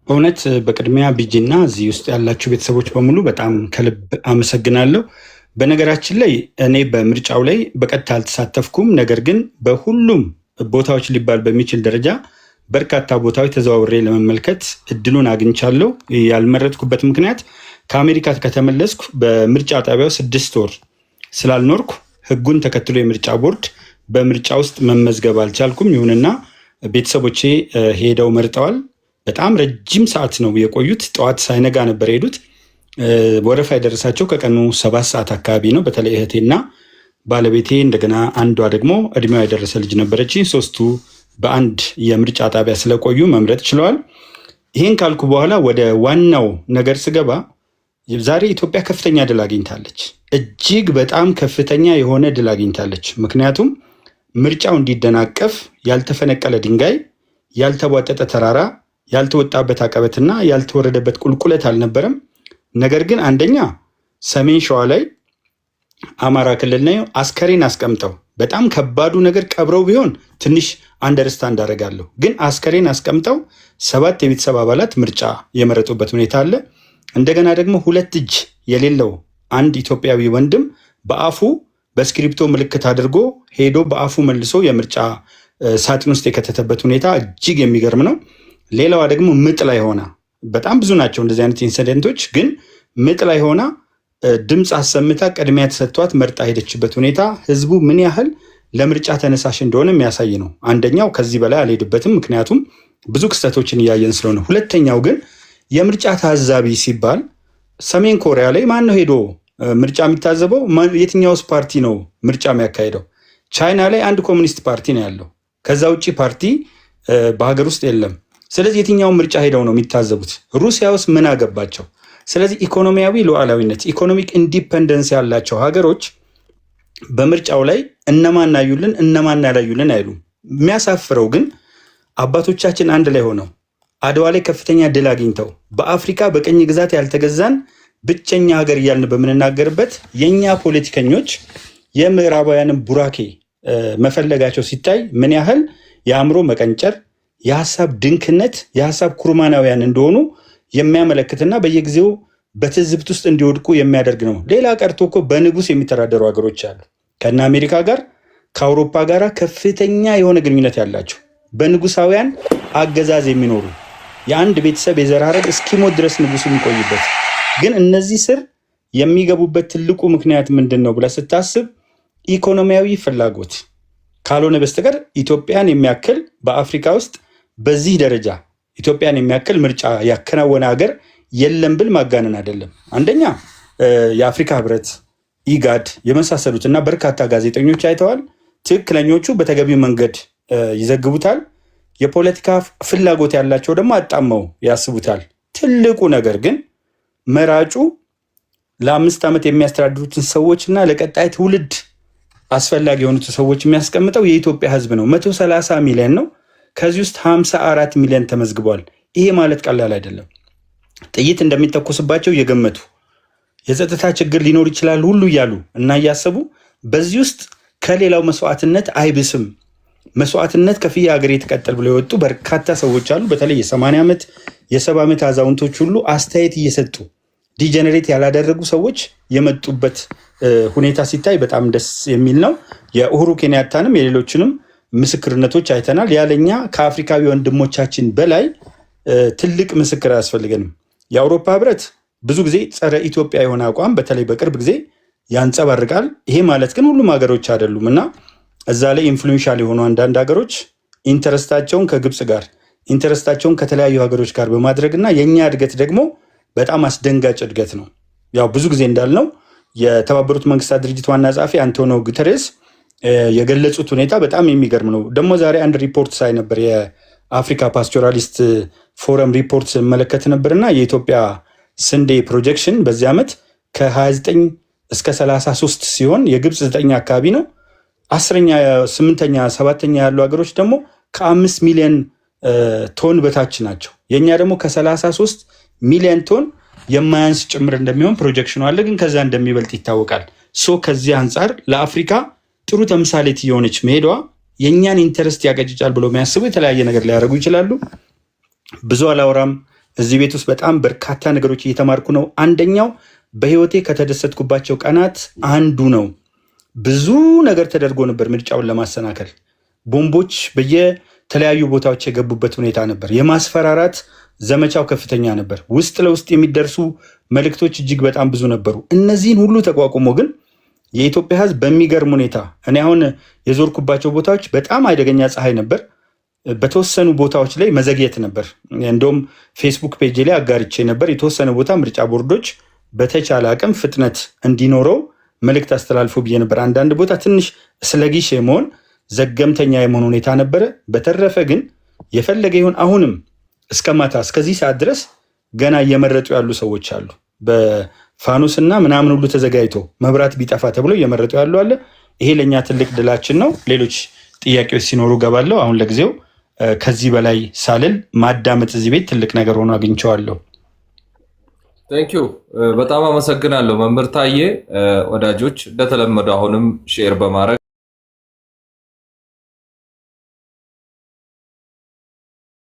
እውነት በቅድሚያ ቢጂና እዚህ ውስጥ ያላችሁ ቤተሰቦች በሙሉ በጣም ከልብ አመሰግናለሁ። በነገራችን ላይ እኔ በምርጫው ላይ በቀጥታ አልተሳተፍኩም። ነገር ግን በሁሉም ቦታዎች ሊባል በሚችል ደረጃ በርካታ ቦታዎች ተዘዋውሬ ለመመልከት እድሉን አግኝቻለሁ። ያልመረጥኩበት ምክንያት ከአሜሪካ ከተመለስኩ በምርጫ ጣቢያው 6 ወር ስላልኖርኩ ሕጉን ተከትሎ የምርጫ ቦርድ በምርጫ ውስጥ መመዝገብ አልቻልኩም። ይሁንና ቤተሰቦቼ ሄደው መርጠዋል። በጣም ረጅም ሰዓት ነው የቆዩት። ጠዋት ሳይነጋ ነበር የሄዱት። ወረፋ የደረሳቸው ከቀኑ 7 ሰዓት አካባቢ ነው። በተለይ እህቴና ባለቤቴ እንደገና አንዷ ደግሞ እድሜዋ የደረሰ ልጅ ነበረች። ሶስቱ በአንድ የምርጫ ጣቢያ ስለቆዩ መምረጥ ችለዋል። ይህን ካልኩ በኋላ ወደ ዋናው ነገር ስገባ ዛሬ ኢትዮጵያ ከፍተኛ ድል አግኝታለች። እጅግ በጣም ከፍተኛ የሆነ ድል አግኝታለች። ምክንያቱም ምርጫው እንዲደናቀፍ ያልተፈነቀለ ድንጋይ፣ ያልተቧጠጠ ተራራ፣ ያልተወጣበት አቀበትና ያልተወረደበት ቁልቁለት አልነበረም። ነገር ግን አንደኛ ሰሜን ሸዋ ላይ አማራ ክልል ላይ አስከሬን አስቀምጠው በጣም ከባዱ ነገር ቀብረው ቢሆን ትንሽ አንደርስታንድ አደርጋለሁ። ግን አስከሬን አስቀምጠው 7 የቤተሰብ አባላት ምርጫ የመረጡበት ሁኔታ አለ። እንደገና ደግሞ 2 እጅ የሌለው አንድ ኢትዮጵያዊ ወንድም በአፉ በስክሪፕቶ ምልክት አድርጎ ሄዶ በአፉ መልሶ የምርጫ ሳጥን ውስጥ የከተተበት ሁኔታ እጅግ የሚገርም ነው። ሌላዋ ደግሞ ምጥ ላይ ሆና፣ በጣም ብዙ ናቸው እንደዚህ አይነት ኢንሲደንቶች፣ ግን ምጥ ላይ ሆና ድምፅ አሰምታ ቅድሚያ ተሰጥቷት መርጣ ሄደችበት ሁኔታ ህዝቡ ምን ያህል ለምርጫ ተነሳሽ እንደሆነ የሚያሳይ ነው። አንደኛው ከዚህ በላይ አልሄድበትም፣ ምክንያቱም ብዙ ክስተቶችን እያየን ስለሆነ። ሁለተኛው ግን የምርጫ ታዛቢ ሲባል ሰሜን ኮሪያ ላይ ማን ነው ሄዶ ምርጫ የሚታዘበው? የትኛውስ ፓርቲ ነው ምርጫ የሚያካሄደው? ቻይና ላይ አንድ ኮሚኒስት ፓርቲ ነው ያለው። ከዛ ውጭ ፓርቲ በሀገር ውስጥ የለም። ስለዚህ የትኛውን ምርጫ ሄደው ነው የሚታዘቡት? ሩሲያ ውስጥ ምን አገባቸው? ስለዚህ ኢኮኖሚያዊ ሉዓላዊነት፣ ኢኮኖሚክ ኢንዲፐንደንስ ያላቸው ሀገሮች በምርጫው ላይ እነማን አዩልን እነማን ያላዩልን አይሉም። የሚያሳፍረው ግን አባቶቻችን አንድ ላይ ሆነው አድዋ ላይ ከፍተኛ ድል አግኝተው በአፍሪካ በቀኝ ግዛት ያልተገዛን ብቸኛ ሀገር እያልን በምንናገርበት የእኛ ፖለቲከኞች የምዕራባውያንን ቡራኬ መፈለጋቸው ሲታይ ምን ያህል የአእምሮ መቀንጨር፣ የሀሳብ ድንክነት፣ የሀሳብ ኩርማናውያን እንደሆኑ የሚያመለክትና በየጊዜው በትዝብት ውስጥ እንዲወድቁ የሚያደርግ ነው። ሌላ ቀርቶ እኮ በንጉስ የሚተዳደሩ ሀገሮች አሉ። ከነ አሜሪካ ጋር ከአውሮፓ ጋር ከፍተኛ የሆነ ግንኙነት ያላቸው በንጉሳውያን አገዛዝ የሚኖሩ የአንድ ቤተሰብ የዘር ሐረግ እስኪሞት ድረስ ንጉሱ የሚቆይበት። ግን እነዚህ ስር የሚገቡበት ትልቁ ምክንያት ምንድን ነው ብለህ ስታስብ ኢኮኖሚያዊ ፍላጎት ካልሆነ በስተቀር ኢትዮጵያን የሚያክል በአፍሪካ ውስጥ በዚህ ደረጃ ኢትዮጵያን የሚያክል ምርጫ ያከናወነ ሀገር የለም ብል ማጋነን አይደለም። አንደኛ የአፍሪካ ህብረት፣ ኢጋድ የመሳሰሉት እና በርካታ ጋዜጠኞች አይተዋል። ትክክለኞቹ በተገቢው መንገድ ይዘግቡታል። የፖለቲካ ፍላጎት ያላቸው ደግሞ አጣመው ያስቡታል። ትልቁ ነገር ግን መራጩ ለ5 ዓመት የሚያስተዳድሩትን ሰዎች እና ለቀጣይ ትውልድ አስፈላጊ የሆኑት ሰዎች የሚያስቀምጠው የኢትዮጵያ ህዝብ ነው። 130 ሚሊዮን ነው። ከዚህ ውስጥ 54 ሚሊዮን ተመዝግቧል። ይሄ ማለት ቀላል አይደለም። ጥይት እንደሚተኮስባቸው እየገመቱ የጸጥታ ችግር ሊኖር ይችላል ሁሉ እያሉ እና እያሰቡ በዚህ ውስጥ ከሌላው መስዋዕትነት አይብስም፣ መስዋዕትነት ከፍያ ሀገር የተቀጠል ብለው የወጡ በርካታ ሰዎች አሉ። በተለይ የ80 ዓመት የ70 ዓመት አዛውንቶች ሁሉ አስተያየት እየሰጡ ዲጀነሬት ያላደረጉ ሰዎች የመጡበት ሁኔታ ሲታይ በጣም ደስ የሚል ነው። የኡሁሩ ኬንያታንም የሌሎችንም ምስክርነቶች አይተናል። ያለኛ ከአፍሪካዊ ወንድሞቻችን በላይ ትልቅ ምስክር አያስፈልገንም። የአውሮፓ ህብረት ብዙ ጊዜ ጸረ ኢትዮጵያ የሆነ አቋም በተለይ በቅርብ ጊዜ ያንጸባርቃል። ይሄ ማለት ግን ሁሉም ሀገሮች አይደሉም እና እዛ ላይ ኢንፍሉዌንሻል የሆኑ አንዳንድ ሀገሮች ኢንተረስታቸውን ከግብፅ ጋር ኢንተረስታቸውን ከተለያዩ ሀገሮች ጋር በማድረግ እና የእኛ እድገት ደግሞ በጣም አስደንጋጭ እድገት ነው። ያው ብዙ ጊዜ እንዳልነው የተባበሩት መንግስታት ድርጅት ዋና ጸሐፊ አንቶኒዮ ጉተሬስ የገለጹት ሁኔታ በጣም የሚገርም ነው። ደግሞ ዛሬ አንድ ሪፖርት ሳይ ነበር፣ የአፍሪካ ፓስቶራሊስት ፎረም ሪፖርት ስመለከት ነበርና የኢትዮጵያ ስንዴ ፕሮጀክሽን በዚህ ዓመት ከ29 እስከ 33 ሲሆን የግብፅ 9 አካባቢ ነው። 10ኛ፣ 8ኛ፣ 7ኛ ያሉ ሀገሮች ደግሞ ከ5 ሚሊዮን ቶን በታች ናቸው። የእኛ ደግሞ ከ33 ሚሊዮን ቶን የማያንስ ጭምር እንደሚሆን ፕሮጀክሽኑ አለ፣ ግን ከዛ እንደሚበልጥ ይታወቃል። ከዚህ አንጻር ለአፍሪካ ጥሩ ተምሳሌት የሆነች መሄዷ የእኛን ኢንተረስት ያቀጭጫል ብሎ የሚያስቡ የተለያየ ነገር ሊያደርጉ ይችላሉ። ብዙ አላወራም። እዚህ ቤት ውስጥ በጣም በርካታ ነገሮች እየተማርኩ ነው። አንደኛው በህይወቴ ከተደሰትኩባቸው ቀናት አንዱ ነው። ብዙ ነገር ተደርጎ ነበር ምርጫውን ለማሰናከል። ቦምቦች በየተለያዩ ቦታዎች የገቡበት ሁኔታ ነበር። የማስፈራራት ዘመቻው ከፍተኛ ነበር። ውስጥ ለውስጥ የሚደርሱ መልእክቶች እጅግ በጣም ብዙ ነበሩ። እነዚህን ሁሉ ተቋቁሞ ግን የኢትዮጵያ ህዝብ በሚገርም ሁኔታ እኔ አሁን የዞርኩባቸው ቦታዎች በጣም አደገኛ ፀሐይ ነበር። በተወሰኑ ቦታዎች ላይ መዘግየት ነበር። እንደውም ፌስቡክ ፔጅ ላይ አጋርቼ ነበር። የተወሰነ ቦታ ምርጫ ቦርዶች በተቻለ አቅም ፍጥነት እንዲኖረው መልእክት አስተላልፎ ብዬ ነበር። አንዳንድ ቦታ ትንሽ ስለጊሽ የመሆን ዘገምተኛ የመሆን ሁኔታ ነበረ። በተረፈ ግን የፈለገ ይሁን አሁንም እስከ ማታ እስከዚህ ሰዓት ድረስ ገና እየመረጡ ያሉ ሰዎች አሉ። በፋኖስ እና ምናምን ሁሉ ተዘጋጅቶ መብራት ቢጠፋ ተብሎ እየመረጡ ያሉ አለ። ይሄ ለእኛ ትልቅ ድላችን ነው። ሌሎች ጥያቄዎች ሲኖሩ ገባለሁ። አሁን ለጊዜው ከዚህ በላይ ሳልል ማዳመጥ እዚህ ቤት ትልቅ ነገር ሆኖ አግኝቼዋለሁ። ቴንኪዩ በጣም አመሰግናለሁ መምህር ታዬ። ወዳጆች እንደተለመደው አሁንም ሼር በማድረግ